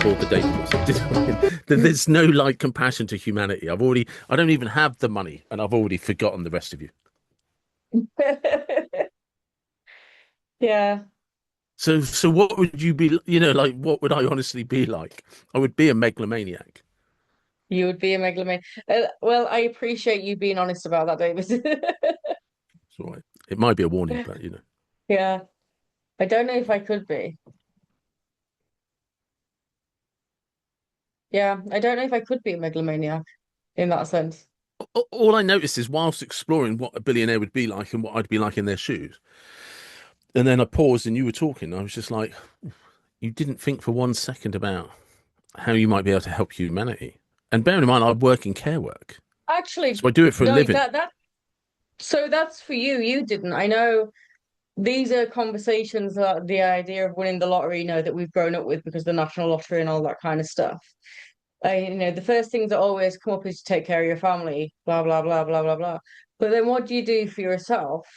afford the data. There's no like compassion to humanity. I don't even have the money, and I've already forgotten the rest of you. Yeah, So what would you be? Like what would I honestly be like? I would be a megalomaniac. you would be a megalomaniac. Well, I appreciate you being honest about that, David. It's all right. It might be a warning, but Yeah, I don't know if I could be. Yeah, I don't know if I could be a megalomaniac in that sense. all I noticed is whilst exploring what a billionaire would be like and what I'd be like in their shoes, and then I paused and you were talking. I was just like, you didn't think for 1 second about how you might be able to help humanity. And bearing in mind, I work in care work, Actually, so I do it for a no, living. so that's for you. You didn't. I know these are conversations that the idea of winning the lottery, that we've grown up with because of the national lottery and all that kind of stuff. The first things that always come up is to take care of your family, blah, blah, blah, blah, blah, blah. But then what do you do for yourself?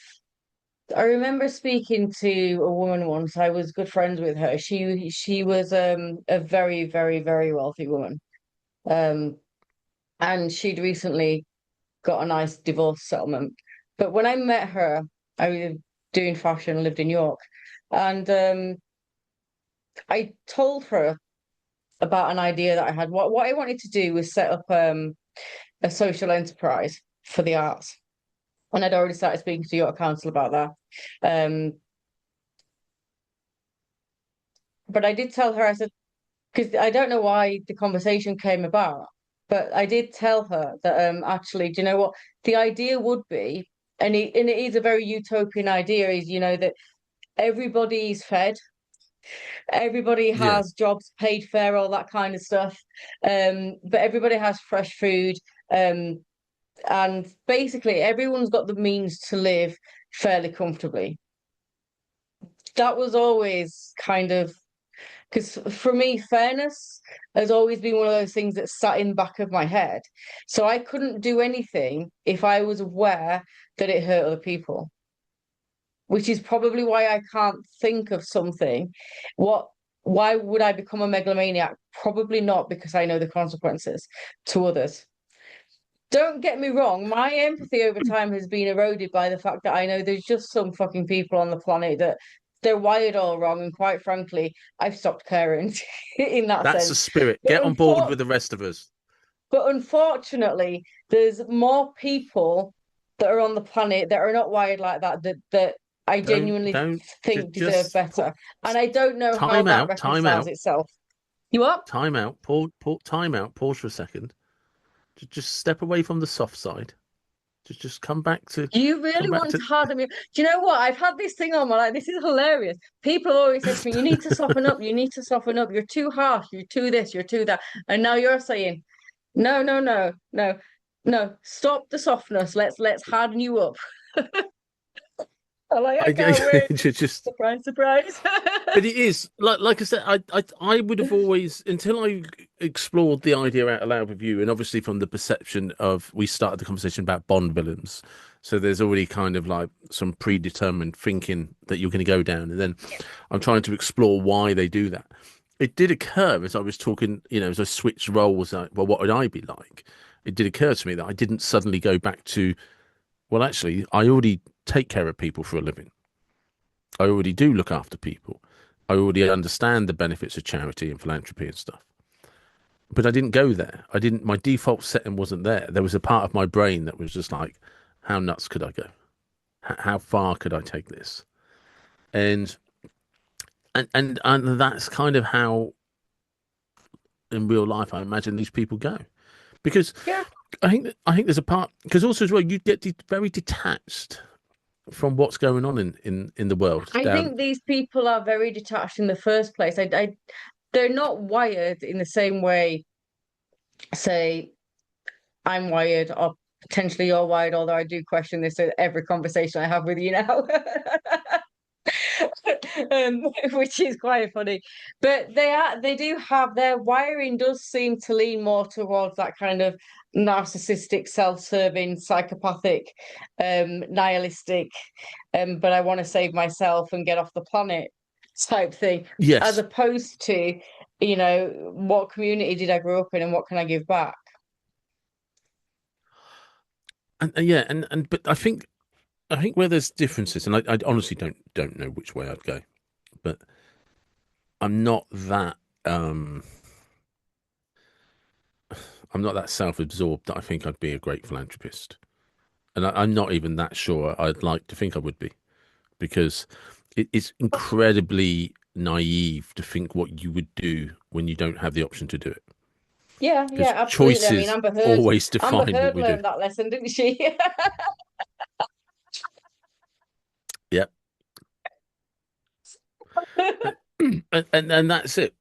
I remember speaking to a woman once. I was good friends with her. She was a very, very, very wealthy woman. Um and she'd recently got a nice divorce settlement. But when I met her, I was doing fashion, lived in York, and I told her about an idea that I had. What I wanted to do was set up a social enterprise for the arts. And I'd already started speaking to York Council about that. Um, but I did tell her, I said, because I don't know why the conversation came about, but I did tell her that actually, do you know what? The idea would be, and it is a very utopian idea, is that everybody's fed, everybody Yeah, has jobs, paid fair, all that kind of stuff. But everybody has fresh food. Um, and basically everyone's got the means to live fairly comfortably. That was always kind of because for me, fairness has always been one of those things that sat in the back of my head. So I couldn't do anything if I was aware that it hurt other people, which is probably why I can't think of something. What, why would I become a megalomaniac? Probably not because I know the consequences to others. Don't get me wrong, my empathy over time has been eroded by the fact that I know there's just some fucking people on the planet that they're wired all wrong, and quite frankly, I've stopped caring in that that's the sense. spirit. But Get on board with the rest of us. unfortunately, there's more people that are on the planet that are not wired like that that I genuinely Don't think deserve just put better. And I don't know how time that out, time reconciles out, itself. You up? time out, time out, pause for a second. Just step away from the soft side. Just You come really back want to to harden me. Do you know what? I've had this thing on my life. This is hilarious. People always say to me, "You need to soften up. You need to soften up. You're too harsh. You're too this. You're too that." And now you're saying, "No, no, no, no, no. Stop the softness. Let's harden you up." I'm like, I I can't wait. just Surprise, surprise. but it is like I said, I would have always until I explored the idea out aloud with you, and obviously from the perception of we started the conversation about Bond villains, so there's already kind of like some predetermined thinking that you're going to go down, and then I'm trying to explore why they do that. It did occur as I was talking, as I switched roles, like, well, what would I be like? It did occur to me that I didn't suddenly go back to, well, actually, I already take care of people for a living. I already do look after people. I already understand the benefits of charity and philanthropy and stuff. But I didn't go there. I didn't, my default setting wasn't there. There was a part of my brain that was just like, how nuts could I go? How far could I take this? And, and that's kind of how in real life I imagine these people go. Because Yeah, I think there's a part, because also as well, you get very detached from what's going on in the world I down. think these people are very detached in the first place. They're not wired in the same way, say, I'm wired, or potentially you're wired, although I do question this at every conversation I have with you now. Which is quite funny. But they do have their wiring does seem to lean more towards that kind of narcissistic, self-serving, psychopathic, nihilistic, but I want to save myself and get off the planet type thing, as Yes. opposed to what community did I grow up in and what can I give back? And yeah, and but I think where there's differences, and I honestly don't know which way I'd go, but I'm not that um I'm not that self-absorbed that I think I'd be a great philanthropist, and I'm not even that sure I'd like to think I would be, because it's incredibly naive to think what you would do when you don't have the option to do it, Yeah, yeah, because absolutely. I mean, choices always Amber define what Heard we do. learned that lesson, didn't she? Yeah. And that's it.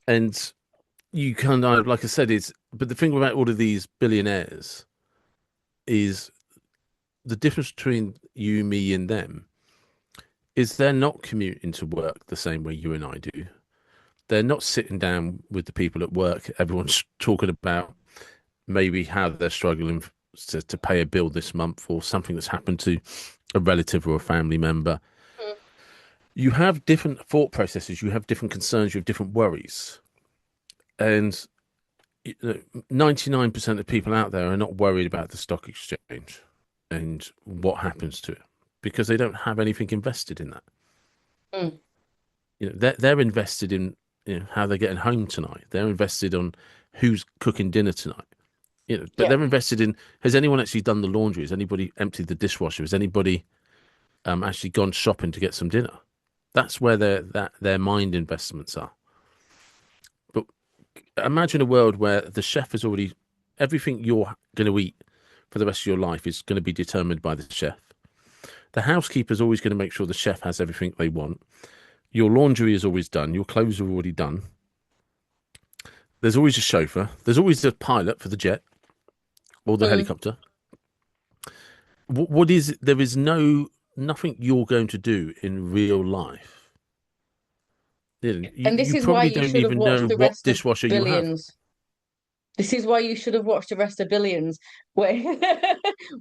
And you kind of, like I said, is but the thing about all of these billionaires is the difference between you, me, and them is they're not commuting to work the same way you and I do. They're not sitting down with the people at work. Everyone's talking about maybe how they're struggling to pay a bill this month, or something that's happened to a relative or a family member. You have different thought processes, you have different concerns, you have different worries. And 99% of people out there are not worried about the stock exchange and what happens to it, because they don't have anything invested in that. Mm, They're invested in how they're getting home tonight. They're invested on who's cooking dinner tonight. But yeah. they're invested in, has anyone actually done the laundry? Has anybody emptied the dishwasher? Has anybody actually gone shopping to get some dinner? That's where their mind investments are. But imagine a world where the chef has already, everything you're going to eat for the rest of your life is going to be determined by the chef. The housekeeper is always going to make sure the chef has everything they want. Your laundry is always done. Your clothes are already done. There's always a chauffeur. There's always a pilot for the jet or the Mm. helicopter. What is, there is nothing you're going to do in real life. And this You is why probably you don't should have even know watched the what rest of dishwasher you have. Billions. This is why you should have watched the rest of Billions, when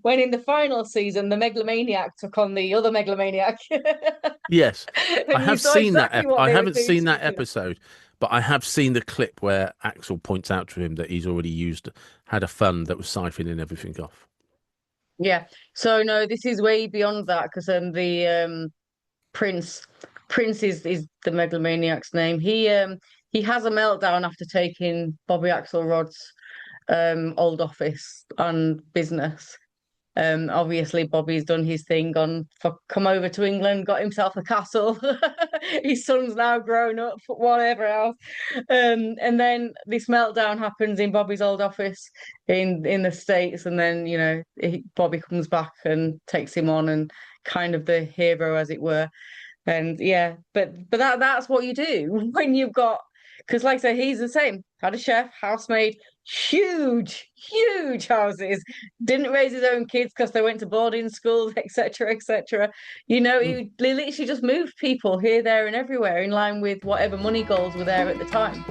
when in the final season the Megalomaniac took on the other Megalomaniac, Yes, I and you have saw seen that. exactly what I they were haven't doing seen to that each other. episode, but I have seen the clip where Axel points out to him that he's already had a fund that was siphoning everything off. Yeah. So no, this is way beyond that because the Prince Prince is the megalomaniac's name. He has a meltdown after taking Bobby Axelrod's old office and business. Obviously Bobby's done his thing, gone for come over to England, got himself a castle. His son's now grown up, whatever else. And then this meltdown happens in Bobby's old office in the States, and then Bobby comes back and takes him on, and kind of the hero, as it were. And yeah, but that's what you do when you've got, because like I say, he's the same. Had a chef, housemaid, huge houses. Didn't raise his own kids because they went to boarding schools, etc., etc. Mm. He literally just moved people here, there, and everywhere in line with whatever money goals were there at the time.